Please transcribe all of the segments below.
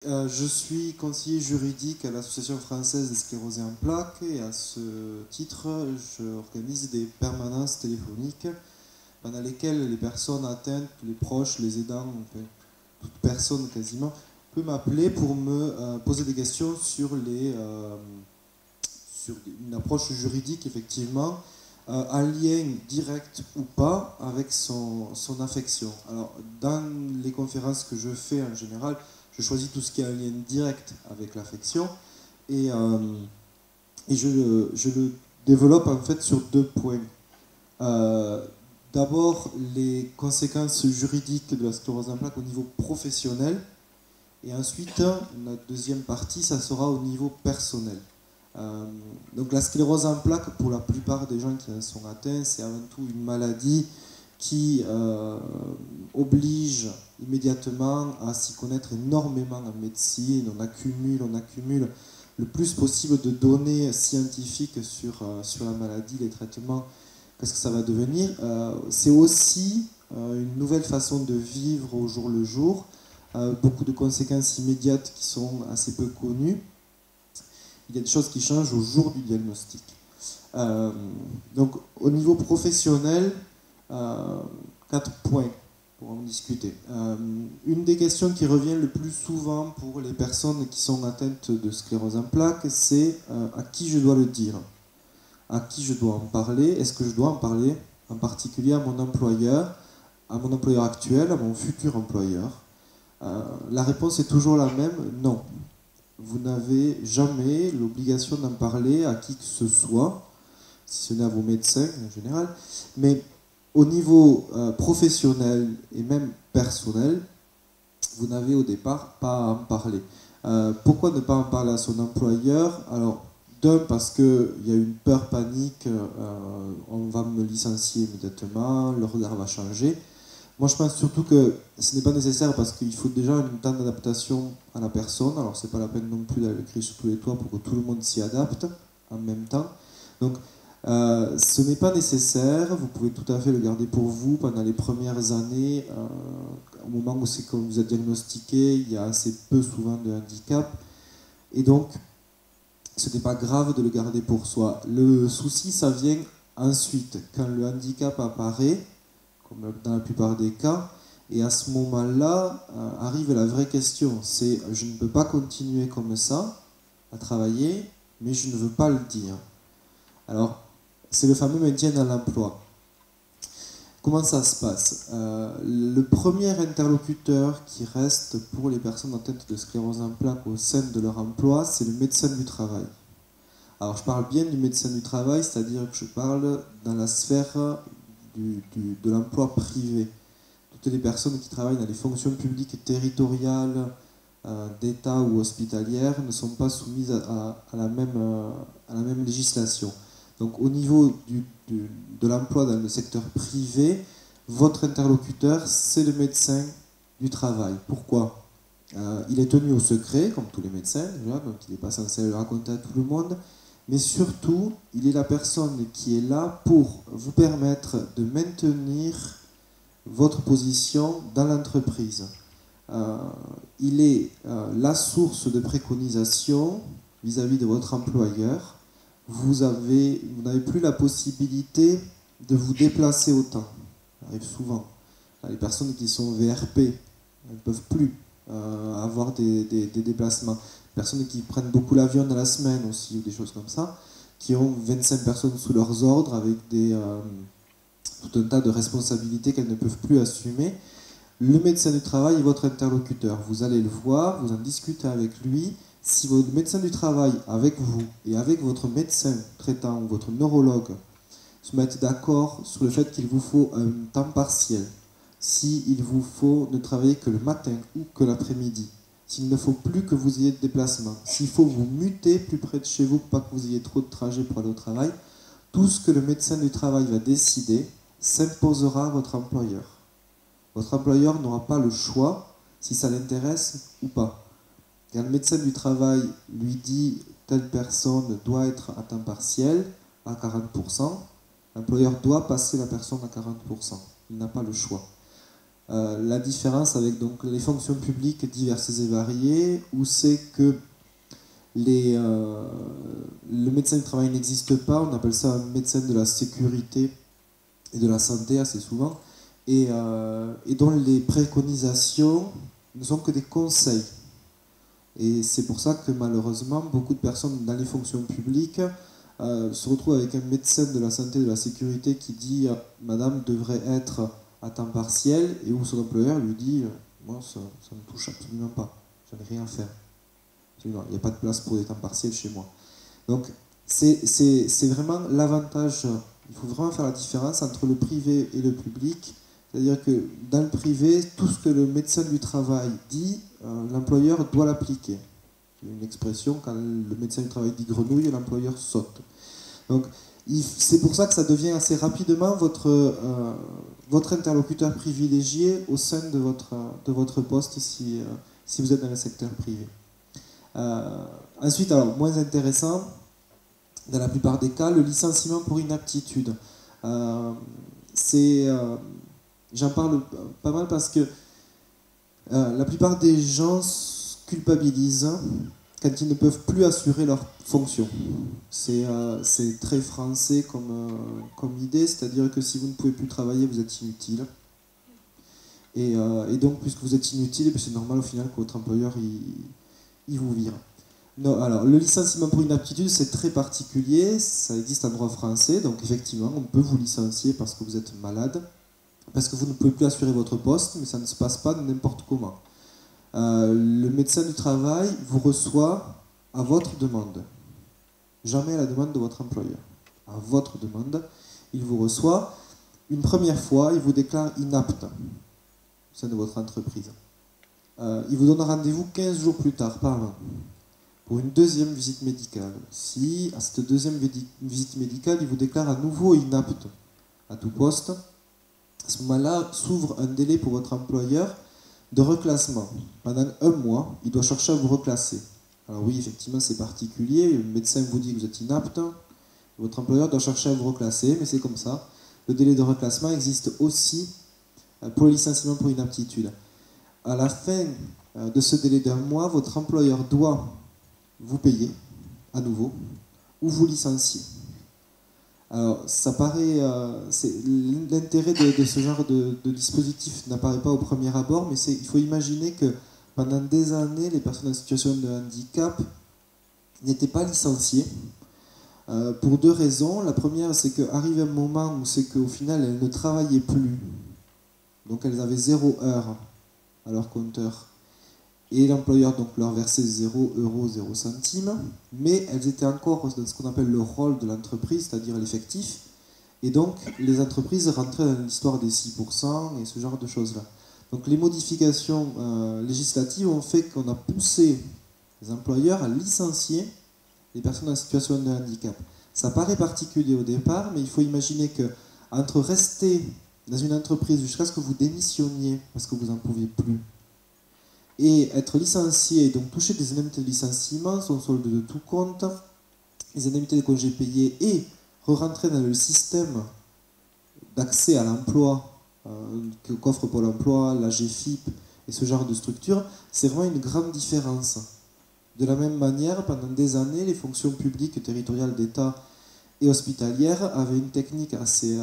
Je suis conseiller juridique à l'Association française des sclérosés en plaques et à ce titre, j'organise des permanences téléphoniques pendant lesquelles les personnes atteintes, les proches, les aidants, enfin, toute personne quasiment, peut m'appeler pour me poser des questions sur une approche juridique, effectivement, un lien direct ou pas avec son affection. Alors, dans les conférences que je fais en général, je choisis tout ce qui a un lien direct avec l'affection et je le développe en fait sur deux points. Euh, D'abord, les conséquences juridiques de la sclérose en plaques au niveau professionnel, et ensuite, la deuxième partie, ça sera au niveau personnel. Euh, donc la sclérose en plaques, pour la plupart des gens qui en sont atteints, c'est avant tout une maladie qui oblige immédiatement à s'y connaître énormément en médecine. On accumule le plus possible de données scientifiques sur la maladie, les traitements, qu'est-ce que ça va devenir. C'est aussi une nouvelle façon de vivre au jour le jour, beaucoup de conséquences immédiates qui sont assez peu connues. Il y a des choses qui changent au jour du diagnostic. Donc au niveau professionnel, 4 points pour en discuter. Une des questions qui revient le plus souvent pour les personnes qui sont atteintes de sclérose en plaques, c'est à qui je dois le dire, à qui je dois en parler, est-ce que je dois en parler en particulier à mon employeur actuel, à mon futur employeur. La réponse est toujours la même, non. Vous n'avez jamais l'obligation d'en parler à qui que ce soit, si ce n'est à vos médecins en général, mais au niveau professionnel et même personnel, vous n'avez au départ pas à en parler. Pourquoi ne pas en parler à son employeur? Alors, d'un, parce qu'il y a une peur panique, on va me licencier immédiatement, le regard va changer. Moi, je pense surtout que ce n'est pas nécessaire parce qu'il faut déjà un temps d'adaptation à la personne. Alors, c'est pas la peine non plus d'aller le crier sur tous les toits pour que tout le monde s'y adapte en même temps. Donc, ce n'est pas nécessaire. Vous pouvez tout à fait le garder pour vous pendant les premières années. Au moment où c'est que vous êtes diagnostiqué, il y a assez peu souvent de handicap. Et donc, ce n'est pas grave de le garder pour soi. Le souci, ça vient ensuite, quand le handicap apparaît, comme dans la plupart des cas. Et à ce moment-là, arrive la vraie question. C'est, je ne peux pas continuer comme ça, à travailler, mais je ne veux pas le dire. Alors, c'est le fameux maintien dans l'emploi. Comment ça se passe? Le premier interlocuteur qui reste pour les personnes atteintes de sclérose en plaques au sein de leur emploi, c'est le médecin du travail. Alors, je parle bien du médecin du travail, c'est-à-dire que je parle dans la sphère de l'emploi privé. Toutes les personnes qui travaillent dans les fonctions publiques territoriales, d'État ou hospitalières ne sont pas soumises à la même législation. Donc au niveau de l'emploi dans le secteur privé, votre interlocuteur, c'est le médecin du travail. Pourquoi? Il est tenu au secret, comme tous les médecins, déjà, donc il n'est pas censé le raconter à tout le monde, mais surtout, il est la personne qui est là pour vous permettre de maintenir votre position dans l'entreprise. Il est la source de préconisation vis-à-vis de votre employeur. Vous n'avez plus la possibilité de vous déplacer autant. Ça arrive souvent. Les personnes qui sont VRP, elles ne peuvent plus avoir des déplacements. Les personnes qui prennent beaucoup l'avion dans la semaine aussi, ou des choses comme ça, qui ont 25 personnes sous leurs ordres avec tout un tas de responsabilités qu'elles ne peuvent plus assumer. Le médecin du travail est votre interlocuteur. Vous allez le voir, vous en discutez avec lui. Si votre médecin du travail, avec vous et avec votre médecin traitant ou votre neurologue, se mettent d'accord sur le fait qu'il vous faut un temps partiel, s'il vous faut ne travailler que le matin ou que l'après-midi, s'il ne faut plus que vous ayez de déplacement, s'il faut vous muter plus près de chez vous pour pas que vous ayez trop de trajets pour aller au travail, tout ce que le médecin du travail va décider s'imposera à votre employeur. Votre employeur n'aura pas le choix si ça l'intéresse ou pas. Quand le médecin du travail lui dit telle personne doit être à temps partiel à 40%, l'employeur doit passer la personne à 40%. Il n'a pas le choix. La différence avec donc, les fonctions publiques diverses et variées, où c'est que le médecin du travail n'existe pas, on appelle ça un médecin de la sécurité et de la santé assez souvent, et dont les préconisations ne sont que des conseils. Et c'est pour ça que malheureusement, beaucoup de personnes dans les fonctions publiques se retrouvent avec un médecin de la santé et de la sécurité qui dit Madame devrait être à temps partiel, et où son employeur lui dit moi ça ne me touche absolument pas, j'en ai rien à faire. Absolument. Il n'y a pas de place pour des temps partiels chez moi. Donc c'est vraiment l'avantage, il faut vraiment faire la différence entre le privé et le public. C'est-à-dire que dans le privé, tout ce que le médecin du travail dit, l'employeur doit l'appliquer. C'est une expression, quand le médecin du travail dit grenouille, l'employeur saute. Donc c'est pour ça que ça devient assez rapidement votre interlocuteur privilégié au sein de votre poste si vous êtes dans le secteur privé. Ensuite, alors moins intéressant, dans la plupart des cas, le licenciement pour inaptitude. J'en parle pas mal parce que la plupart des gens culpabilisent quand ils ne peuvent plus assurer leur fonction. C'est très français comme idée, c'est-à-dire que si vous ne pouvez plus travailler, vous êtes inutile. Et donc, puisque vous êtes inutile, c'est normal au final que votre employeur il vous vire. Non, alors, le licenciement pour inaptitude, c'est très particulier, ça existe en droit français, donc effectivement, on peut vous licencier parce que vous êtes malade, parce que vous ne pouvez plus assurer votre poste, mais ça ne se passe pas n'importe comment. Le médecin du travail vous reçoit à votre demande, jamais à la demande de votre employeur. À votre demande, il vous reçoit. Une première fois, il vous déclare inapte au sein de votre entreprise. Il vous donne rendez-vous 15 jours plus tard, par an, pour une deuxième visite médicale. Si, à cette deuxième visite médicale, il vous déclare à nouveau inapte à tout poste, à ce moment-là, s'ouvre un délai pour votre employeur de reclassement. Pendant 1 mois, il doit chercher à vous reclasser. Alors oui, effectivement, c'est particulier. Le médecin vous dit que vous êtes inapte. Votre employeur doit chercher à vous reclasser, mais c'est comme ça. Le délai de reclassement existe aussi pour le licenciement pour inaptitude. À la fin de ce délai d'1 mois, votre employeur doit vous payer à nouveau ou vous licencier. Alors, ça paraît, l'intérêt de ce genre de dispositif n'apparaît pas au premier abord, mais il faut imaginer que pendant des années, les personnes en situation de handicap n'étaient pas licenciées pour 2 raisons. La première, c'est qu'arrive un moment où c'est qu'au final, elles ne travaillaient plus, donc elles avaient 0 heure à leur compteur, et l'employeur donc leur versait 0 €, 0 centimes, mais elles étaient encore dans ce qu'on appelle le rôle de l'entreprise, c'est-à-dire l'effectif, et donc les entreprises rentraient dans l'histoire des 6% et ce genre de choses-là. Donc les modifications législatives ont fait qu'on a poussé les employeurs à licencier les personnes en situation de handicap. Ça paraît particulier au départ, mais il faut imaginer que entre rester dans une entreprise jusqu'à ce que vous démissionniez parce que vous n'en pouviez plus, et être licencié, donc toucher des indemnités de licenciement, son solde de tout compte, les indemnités de congés payés, et re-rentrer dans le système d'accès à l'emploi qu'offre Pôle emploi, la GFIP et ce genre de structure, c'est vraiment une grande différence. De la même manière, pendant des années, les fonctions publiques territoriales d'État et hospitalières avaient une technique assez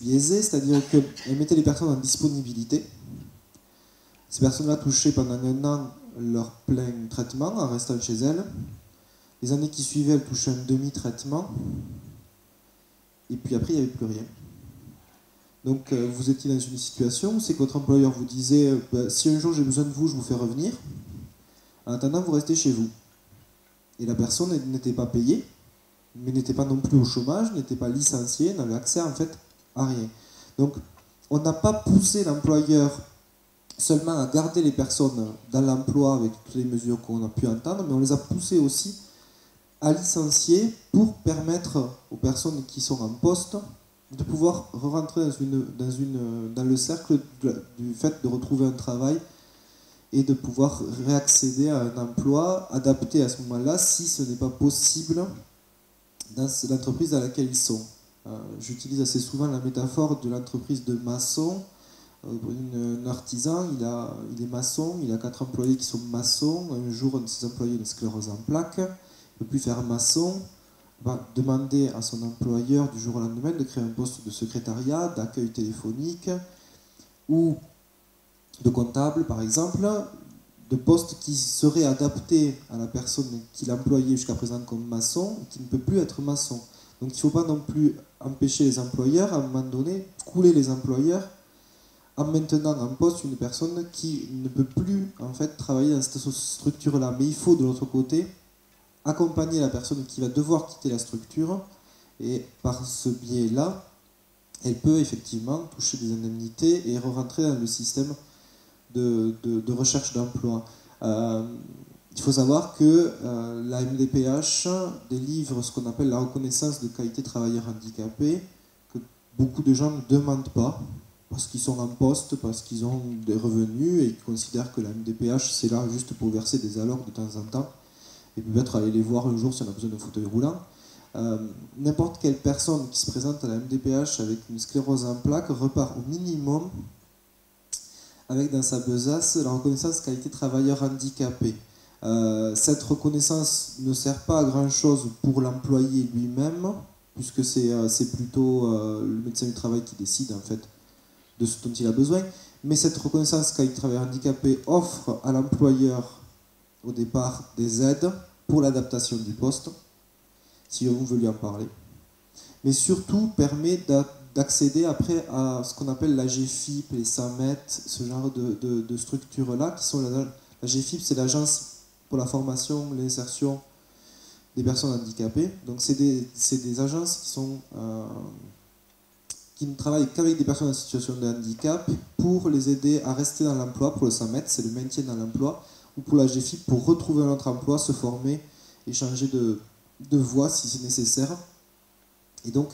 biaisée, c'est-à-dire qu'elles mettaient les personnes en disponibilité. Ces personnes-là touchaient pendant 1 an leur plein traitement en restant chez elles. Les années qui suivaient, elles touchaient un demi-traitement. Et puis après, il n'y avait plus rien. Donc vous étiez dans une situation où c'est que votre employeur vous disait si un jour j'ai besoin de vous, je vous fais revenir. En attendant, vous restez chez vous. Et la personne n'était pas payée, mais n'était pas non plus au chômage, n'était pas licenciée, n'avait accès en fait à rien. Donc on n'a pas poussé l'employeur seulement à garder les personnes dans l'emploi avec toutes les mesures qu'on a pu entendre, mais on les a poussées aussi à licencier pour permettre aux personnes qui sont en poste de pouvoir rentrer dans le cercle du fait de retrouver un travail et de pouvoir réaccéder à un emploi adapté à ce moment-là si ce n'est pas possible dans l'entreprise dans laquelle ils sont. J'utilise assez souvent la métaphore de l'entreprise de maçon. Un artisan, il est maçon, il a 4 employés qui sont maçons. Un jour, un de ses employés a une sclérose en plaques, il ne peut plus faire maçon, va demander à son employeur du jour au lendemain de créer un poste de secrétariat, d'accueil téléphonique ou de comptable, par exemple, de postes qui seraient adaptés à la personne qu'il employait jusqu'à présent comme maçon et qui ne peut plus être maçon. Donc il ne faut pas non plus empêcher les employeurs, à un moment donné, couler les employeurs en maintenant en poste une personne qui ne peut plus en fait travailler dans cette structure-là. Mais il faut de l'autre côté accompagner la personne qui va devoir quitter la structure et par ce biais-là, elle peut effectivement toucher des indemnités et re-rentrer dans le système de recherche d'emploi. Il faut savoir que la MDPH délivre ce qu'on appelle la reconnaissance de qualité travailleur handicapé, que beaucoup de gens ne demandent pas, parce qu'ils sont en poste, parce qu'ils ont des revenus et qu'ils considèrent que la MDPH c'est là juste pour verser des allocs de temps en temps et peut-être aller les voir un jour si on a besoin d'un fauteuil roulant. N'importe quelle personne qui se présente à la MDPH avec une sclérose en plaques repart au minimum avec dans sa besace la reconnaissance qualité travailleur handicapé. Cette reconnaissance ne sert pas à grand chose pour l'employé lui-même, puisque c'est plutôt le médecin du travail qui décide en fait de ce dont il a besoin, mais cette reconnaissance qualité travailleur handicapé offre à l'employeur au départ des aides pour l'adaptation du poste, si on veut lui en parler, mais surtout permet d'accéder après à ce qu'on appelle la GFIP, les SAMET, ce genre de structures-là, qui sont la GFIP, c'est l'agence pour la formation, l'insertion des personnes handicapées. Donc c'est des agences qui ne travaillent qu'avec des personnes en situation de handicap pour les aider à rester dans l'emploi. Pour le SAMET, c'est le maintien dans l'emploi, ou pour la GFIP, pour retrouver un autre emploi, se former et changer de voie si c'est nécessaire. Et donc,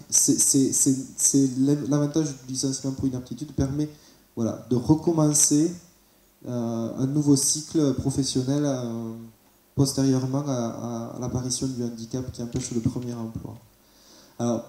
l'avantage du licenciement pour inaptitude permet de recommencer un nouveau cycle professionnel postérieurement à l'apparition du handicap qui empêche le premier emploi. Alors,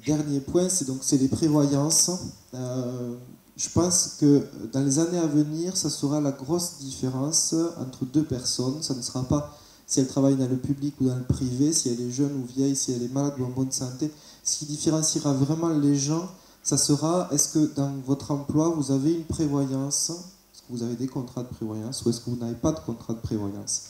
dernier point, c'est les prévoyances. Je pense que dans les années à venir, ça sera la grosse différence entre deux personnes. Ça ne sera pas si elle travaille dans le public ou dans le privé, si elle est jeune ou vieille, si elle est malade ou en bonne santé. Ce qui différenciera vraiment les gens, ça sera, est-ce que dans votre emploi, vous avez une prévoyance? Est-ce que vous avez des contrats de prévoyance ou est-ce que vous n'avez pas de contrat de prévoyance?